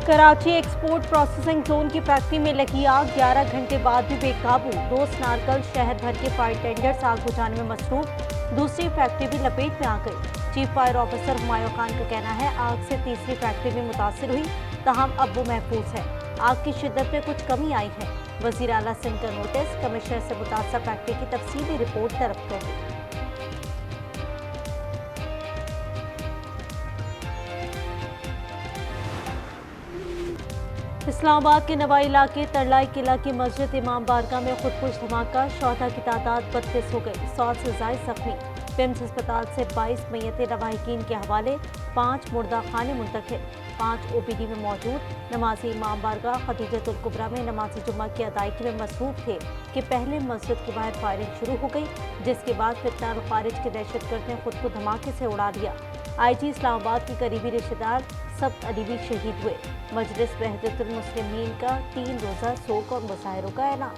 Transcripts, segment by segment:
Karachi export processing zone की factory में लगी आग, 11 घंटे बाद भी बेकाबू। 2 स्नारकल शहर भर के फायर टेंडर्स आग बुझाने में मसरूफ। दूसरी फैक्ट्री भी लपेट में आ गई। Chief fire officer Humayun Khan का कहना है आग से तीसरी फैक्ट्री भी मुतासिर हुई, तहम अब वो महफूज है। आग की शिद्दत में कुछ कमी आई है। वजीर आला सिंध का नोटिस, कमिश्नर से मुतासर फैक्ट्री की तफसीली रिपोर्ट तलब कर दी। इस्लामाबाद के नवाई इलाके तरलाई किला की मस्जिद इमाम बारगाह में खुदकुश धमाका, शोहदा की तादाद 32 हो गई, 100 से ज्यादा जख्मी। पिम्स अस्पताल से 22 मैयतें लवाहिकीन के हवाले, 5 मुर्दा खाने मुंतकिल, 5 ओपीडी में मौजूद। नमाजी इमाम बारगाह खदीजतुल कुबरा में नमाज जुम्मा की अदायगी में मसरूफ थे कि पहले मस्जिद के बाहर फायरिंग शुरू हो गई, जिसके बाद फितना खारिज के दहशतगर्द ने खुद को धमाके से उड़ा दिया। IG इस्लामाबाद के करीबी रिश्तेदार सब्त अली भी शहीद हुए। मजलिस वहदतुल मुस्लिमीन का 3 रोज़ा शोक और मुजाहिरों का ऐलान।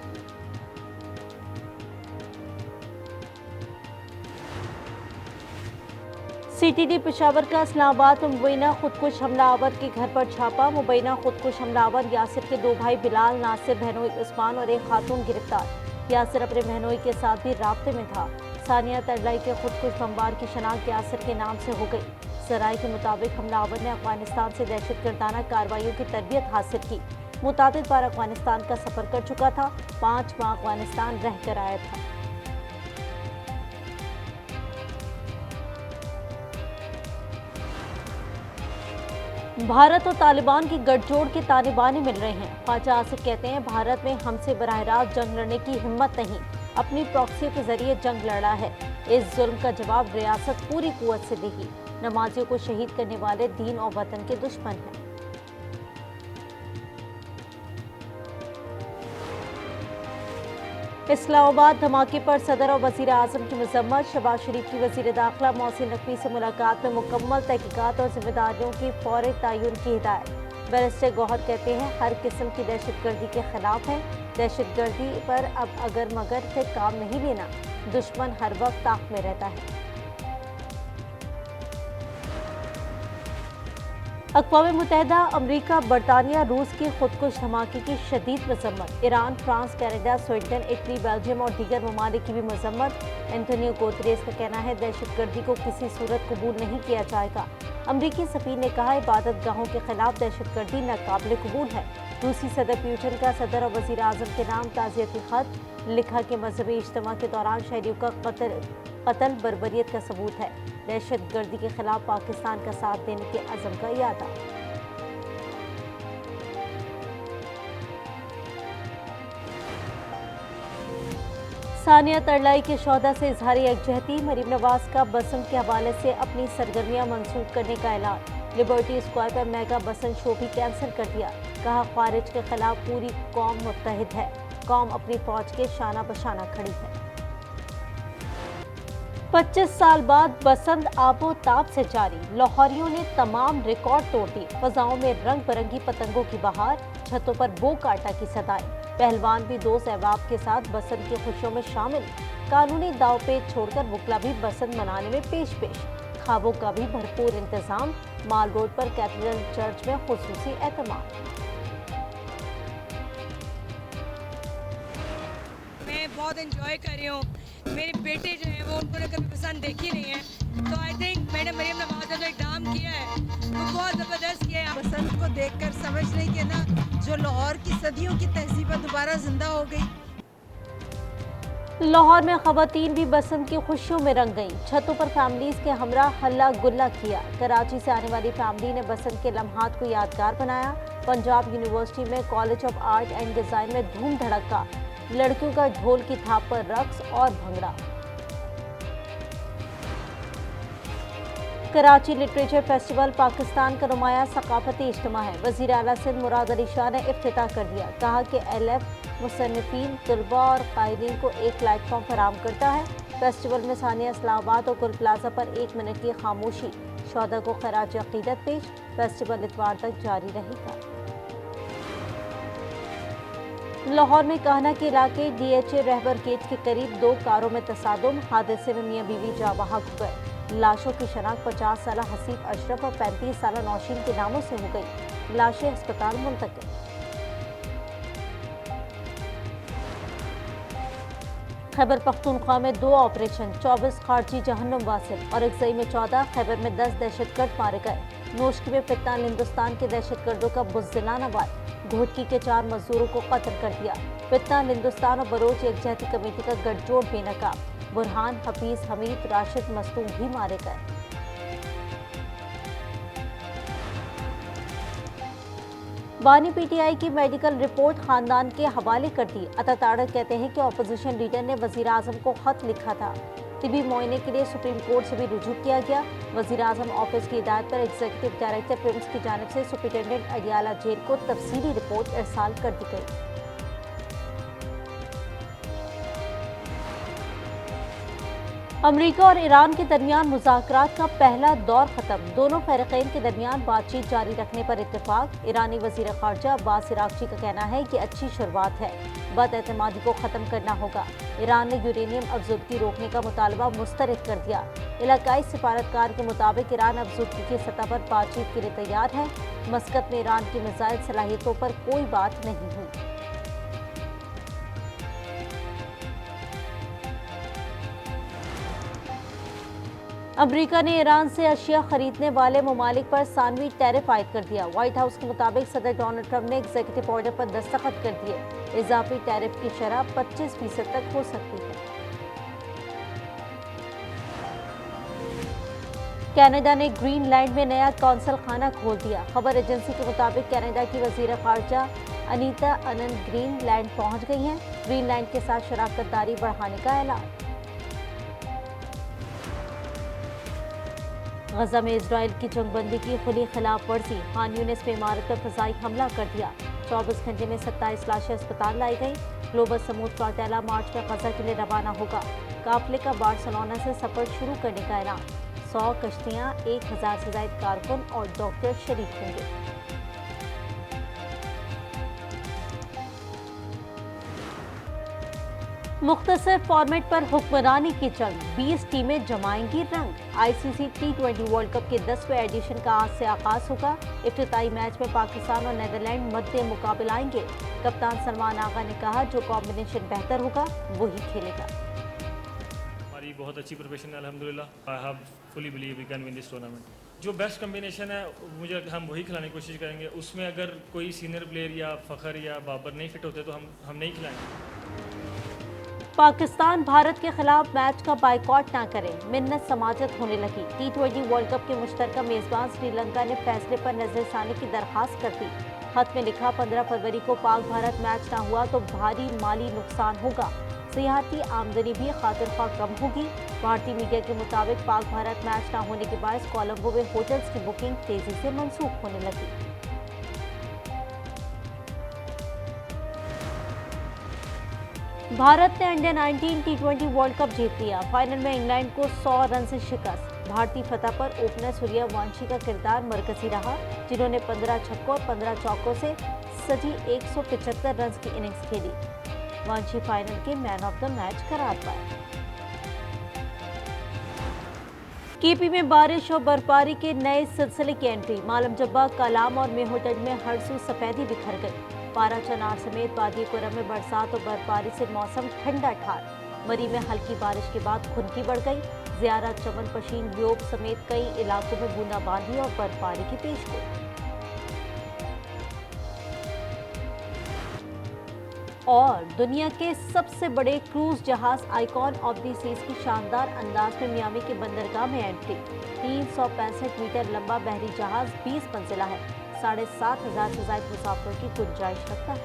CTD पेशावर का इस्लामाबाद में मुबैना खुदकुश हमलावर के घर पर छापा। मुबैना खुदकुश हमलावर यासिर के 2 भाई बिलाल, नासिर, बहनोई उस्मान और एक खातून गिरफ्तार। यासिर अपने बहनोई के साथ भी राब्ते में था। सानिया तरलाई के खुदकुश बमबार की शनाख्त यासिर के नाम से हो गई। जराये के मुताबिक हमलावर ने अफगानिस्तान से दहशतगर्दाना कार्रवाइयों की तरबियत हासिल की। मुतादिद बार अफगानिस्तान का सफर कर चुका था, 5 माह अफगानिस्तान रह कर आया था। भारत और तालिबान की गठजोड़ के ताने बाने मिल रहे हैं। ख्वाजा आसिफ कहते हैं भारत में हमसे बराह रास्त जंग लड़ने की हिम्मत नहीं, अपनी प्रॉक्सी के जरिए जंग लड़ा है। इस जुल्म का जवाब रियासत पूरी कुव्वत से देगी। नमाजियों को शहीद करने वाले दीन और वतन के दुश्मन हैं। इस्लामाबाद धमाके पर सदर और वजीर आजम की मजम्मत। शहबाज शरीफ की वजीर दाखिला मोहसिन नकवी से मुलाकात में मुकम्मल तहकीकात और जिम्मेदारियों की फौरी तयन की हिदायत। बैरिस्टर गौहर कहते हैं हर किस्म की दहशतगर्दी के खिलाफ है। दहशतगर्दी पर अब अगर मगर से काम नहीं लेना, दुश्मन हर वक्त ताक में रहता है। अक़वाम मुत्तहिदा, अमरीका, बरतानिया, रूस की खुदकुश धमाके की शदीद मजम्मत। Iran, France, Canada, Sweden, Italy, Belgium और दीगर ममालिक की भी मजम्मत। एंटोनियो गुतेरेस का कहना है दहशतगर्दी को किसी सूरत कबूल नहीं किया जाएगा। अमरीकी सफ़ीर ने कहा इबादत गाहों के खिलाफ दहशतगर्दी नाकाबिल कबूल है। रूसी सदर पुतिन का सदर और वज़ीर आज़म के नाम ताज़ियती खत लिखा कि मजहबी इज्तिमा के दौरान शहरियों का कत्ल बर्बरियत का सबूत है। दहशतगर्दी के खिलाफ पाकिस्तान का साथ देने के अज़म का यादा। सानिया तरलाई के शोहदा से इजहार यकजहती। मरीम नवाज का बसंत के हवाले से अपनी सरगर्मियां मंसूख करने का ऐलान। लिबर्टी स्क्वायर पर मेगा बसंत शो भी कैंसिल कर दिया। कहा खारिज के खिलाफ पूरी कौम मुत्तहिद है, कौम अपनी फौज के शाना बशाना खड़ी है। 25 साल बाद बसंत आबो ताब से जारी। लाहौरियों ने तमाम रिकॉर्ड तोड़ दिए। फजाओं में रंग बिरंगी पतंगों की बहार, छतों पर बो काटा की सदाएं। पहलवान भी 2 सहबाब के साथ बसंत की खुशियों में शामिल। कानूनी दाव पेच छोड़कर वुकला भी बसंत मनाने में पेश पेश। खाबों का भी भरपूर इंतजाम। माल रोड पर कैथेड्रल चर्च में खुसूसी एहतमाम। मैं बहुत एंजॉय कर रही हूँ। मेरे बेटे जो है वो उनको कभी पसंद देखी नहीं है, तो आई थिंक मैंने मरीम नवाज ने जो इक़दाम किया है वो बहुत ज़बरदस्त किया है। बसंत को देखकर समझ रही कि ना जो लाहौर की सदियों की तहजीब दोबारा जिंदा हो गई। लाहौर में ख़वातीन भी बसंत की खुशियों में रंग गईं। छतों पर फैमिलीज के हमरा हल्ला गुल्ला किया। कराची से आने वाली फैमिली ने बसंत के लम्हात को यादगार बनाया। पंजाब यूनिवर्सिटी में college of art and design में धूम धड़का। लड़कियों का ढोल की थाप पर रक्स और भंगड़ा। कराची लिटरेचर फेस्टिवल पाकिस्तान का नुमाया सकाफती इज्तिमा है। वज़ीर आला सिंध मुराद अली शाह ने इफ्तिताह कर दिया। कहा कि LF मुसन्निफीन, तलबा और कायदीन को एक प्लेटफॉर्म फराहम करता है। फेस्टिवल में सानिया इस्लामाबाद और गुल प्लाजा पर 1 मिनट की खामोशी। शोहदा को खराज अकीदत पेश। फेस्टिवल इतवार तक जारी रहेगा। लाहौर में कान्हा के इलाके DHA रहबर गेट के करीब 2 कारों में तसादुम। हादसे में मियां बीवी जाँ बहक हो गए। लाशों की शनाख्त 50 साला हसीब अशरफ और 35 साला नौशीन के नामों से हो गई। लाशें अस्पताल मुंतकिल। खैबर पख्तूनख्वा में 2 ऑपरेशन, 24 खारजी जहन्नुम वासिल और अगजई में 14, खैबर में 10 दहशतगर्द मारे गए। नोशकी में फित्ना हिंदुस्तान के दहशतगर्दों का बुज़दिलाना वार, घोटकी के 4 मजदूरों को कत्ल कर दिया। फित्ना हिंदुस्तान और बलोच यकजहती कमेटी का गठजोड़ बेनकाब, बुरहान, हफीज, हमीद, राशिद मस्तूम भी मारे गए। बानी पीटीआई की मेडिकल रिपोर्ट खानदान के हवाले कर दी। अताताड़क कहते हैं कि अपोजिशन लीडर ने वजीर आजम को खत लिखा था। तिबी मुआयने के लिए सुप्रीम कोर्ट से भी रुजू किया गया। वजीर आजम ऑफिस की हिदायत पर एग्जीक्यूटिव डायरेक्टर प्रिम्स की जानिब से सुप्रिंटेंडेंट अडियाला जेल को तफसीली रिपोर्ट इरसाल कर दी गई। अमरीका और ईरान के दरमियान मुज़ाकरात का पहला दौर खत्म, दोनों फरीक़ैन के दरमियान बातचीत जारी रखने पर इत्तेफाक। ईरानी वज़ीर ख़ारजा अब्बास इराक़ची का कहना है कि अच्छी शुरुआत है, बदएतमादी को ख़त्म करना होगा। ईरान ने यूरेनियम अफज़ुदगी रोकने का मुतालबा मुस्तरद कर दिया। इलाकाई सिफारतकार के मुताबिक ईरान अफज़ुदगी की सतह पर बातचीत के लिए तैयार है। मस्कत में ईरान की मिसाइल सलाहियतों पर कोई बात नहीं हुई। अमरीका ने ईरान से अशिया खरीदने वाले ममालिक पर सानवी टैरिफ आयद कर दिया। व्हाइट हाउस के मुताबिक सदर डोनाल्ड ट्रंप ने एग्जीक्यूटिव ऑर्डर पर दस्तखत कर दिए। इजाफी टैरिफ की शरह 25% तक हो सकती है। कनाडा ने ग्रीनलैंड में नया कौंसल खाना खोल दिया। खबर एजेंसी के मुताबिक कनाडा की वजीर खारजा अनीता अनन ग्रीनलैंड पहुंच गई हैं। ग्रीनलैंड के साथ शराकत दारी बढ़ाने का ऐलान। गजा में इजराइल की जंगबंदी की खुली खिलाफ वर्जी, खान यूनिस में इमारत पर फजाई हमला कर दिया। 24 घंटे में 27 लाशें अस्पताल लाई गई। ग्लोबल समूद फ्लोटिला मार्च में गजा के लिए रवाना होगा। काफिले का बार्सिलोना से सफर शुरू करने का ऐलान। 100 कश्तियां, 1000 से ज्यादा कारकुन और डॉक्टर शरीक होंगे। मुख्तसर फॉर्मेट पर हुक्मरानी की जंग, 20 टीमें जमाएंगी रंग। आईसीसी T20 वर्ल्ड कप के 10वें एडिशन का आज से आगाज होगा। इफ्तिताई मैच में पाकिस्तान और नीदरलैंड मद्दे मुकाबला आएंगे। कप्तान सलमान आगा ने कहा, जो कॉम्बिनेशन बेहतर होगा वही खेलेगा। हमारी बहुत अच्छी प्रिपरेशन है अल्हम्दुलिल्लाह। I have fully believe we can win this tournament. जो बेस्ट कॉम्बिनेशन है मुझे हम वही खिलाने की कोशिश करेंगे। उसमें अगर कोई सीनियर प्लेयर या फ़खर या बाबर नहीं फिट होते तो हम नहीं खिलाएंगे। पाकिस्तान भारत के खिलाफ मैच का बाइकॉट ना करे, मिन्नत समाजत होने लगी। T20 वर्ल्ड कप के मुश्तरका मेजबान श्रीलंका ने फैसले पर नजरसानी की दरखास्त कर दी। खत में लिखा, 15 फरवरी को पाक भारत मैच ना हुआ तो भारी माली नुकसान होगा। सियाहती आमदनी भी खातिर ख्वाह कम होगी। भारतीय मीडिया के मुताबिक पाक भारत मैच ना होने के बायस कोलंबो में होटल्स की बुकिंग तेजी से मनसूख होने लगी। भारत ने अंडर 19 T20 वर्ल्ड कप जीत लिया। फाइनल में इंग्लैंड को 100 रन से शिकस्त। भारतीय फतह पर ओपनर सूर्यवंशी का किरदार मरकजी रहा, जिन्होंने 15 छक्कों और 15 चौकों से सजी 175 रन की इनिंग्स खेली। वंशी फाइनल के मैन ऑफ द मैच करार पाए। केपी में बारिश और बर्फबारी के नए सिलसिले की एंट्री। मालम जब्बा, कलाम और मेहोटज में हर सू सफेदी बिखर गई। पारा चनार समेत वादी पुरम में बरसात और बर्फबारी से मौसम ठंडा ठार। मरी में हल्की बारिश के बाद खुनकी बढ़ गई। ज़ियारा, चमन पशीन, योग समेत कई इलाकों में बूंदाबांदी और बर्फबारी की पेशगोई। और दुनिया के सबसे बड़े क्रूज जहाज आइकॉन ऑफ द सीज की शानदार अंदाज में मियामी के बंदरगाह में एंट्री। 365 मीटर लंबा बहरी जहाज 20 मंजिला है। 7,500 से ज्यादा मुसाफिरों की गुंजाइश रखता है।